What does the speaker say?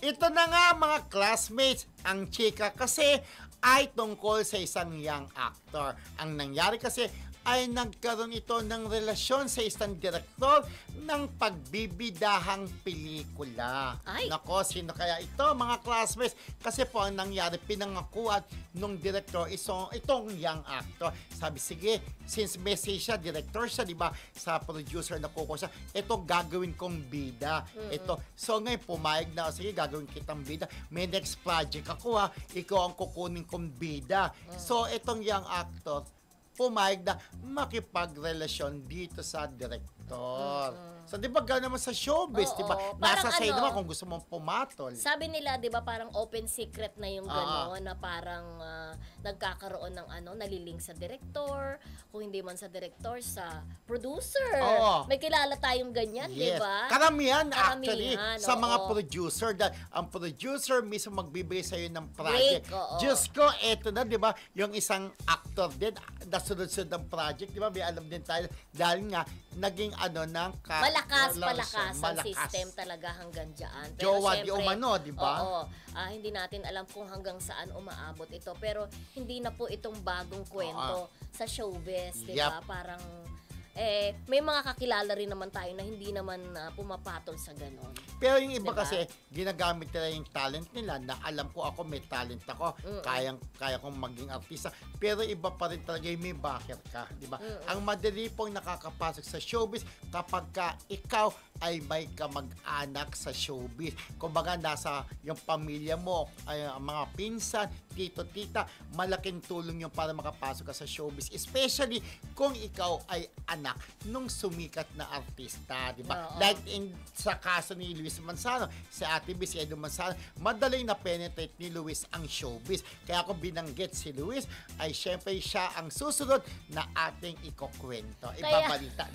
Ito na nga mga classmates, ang chika kasi ay tungkol sa isang young actor. Ang nangyari kasi ay nagkaroon ito ng relasyon sa isang direktor ng pagbibidahang pelikula. Ay. Nako, sino kaya ito mga classmates? Kasi po ang nangyari, pinangakuan nung direktor itong young actor. Sabi, sige, since message siya, director siya, di ba, sa producer na kuko siya, ito gagawin kong bida. Ito. So ngayon, pumayag na, sige, gagawin kitang bida. May next project ako ha, ikaw ang kukunin kong bida. So itong young actor, pumayag na makipagrelasyon dito sa direktor. So, di ba gano'n naman sa showbiz, Oo, di ba? parang Nasa sa'yo ano, naman kung gusto mong pumatol. Sabi nila, 'di ba, parang open secret na yung gano'n na parang nagkakaroon ng nalilink sa director, kung hindi man sa director, sa producer. Oo. May kilala tayong ganyan, 'di ba? Karamihan actually Karamihan, sa mga oo. producer, dahil ang producer mismo magbibigay sa'yo ng project. Break, oo. Diyos ko, eto na, di ba? Yung isang actor din, nasunod-sunod ng project, di ba? May alam din tayo, dahil nga, naging ng Malakas ang system talaga hanggang dyan. Jowa di syempre, umano, di ba? Oo. Hindi natin alam kung hanggang saan umaabot ito. Pero hindi na po itong bagong kwento sa showbiz, di ba? Yup. Parang, may mga kakilala rin naman tayo na hindi naman pumapatol sa ganon. Pero yung iba Diba? kasi, ginagamit nila yung talent nila na alam ko ako, may talent ako, kaya kong maging artista. Pero iba pa rin talaga yung may backer ka, di ba? Ang madali pong nakakapasok sa showbiz kapag ka ikaw ay may kamag-anak sa showbiz. Kumbaga, nasa yung pamilya mo, ay, mga pinsan, tito, tita, malaking tulong yung para makapasok ka sa showbiz. Especially kung ikaw ay anak nung sumikat na artista, di ba? Oo. Like sa kaso ni Luis Manzano, si Ate B, si Edo Manzano, madaling na-penetrate ni Luis ang showbiz. Kaya kung binanggit si Luis, ay syempre siya ang susunod na ating ikukwento. Ibabalita, di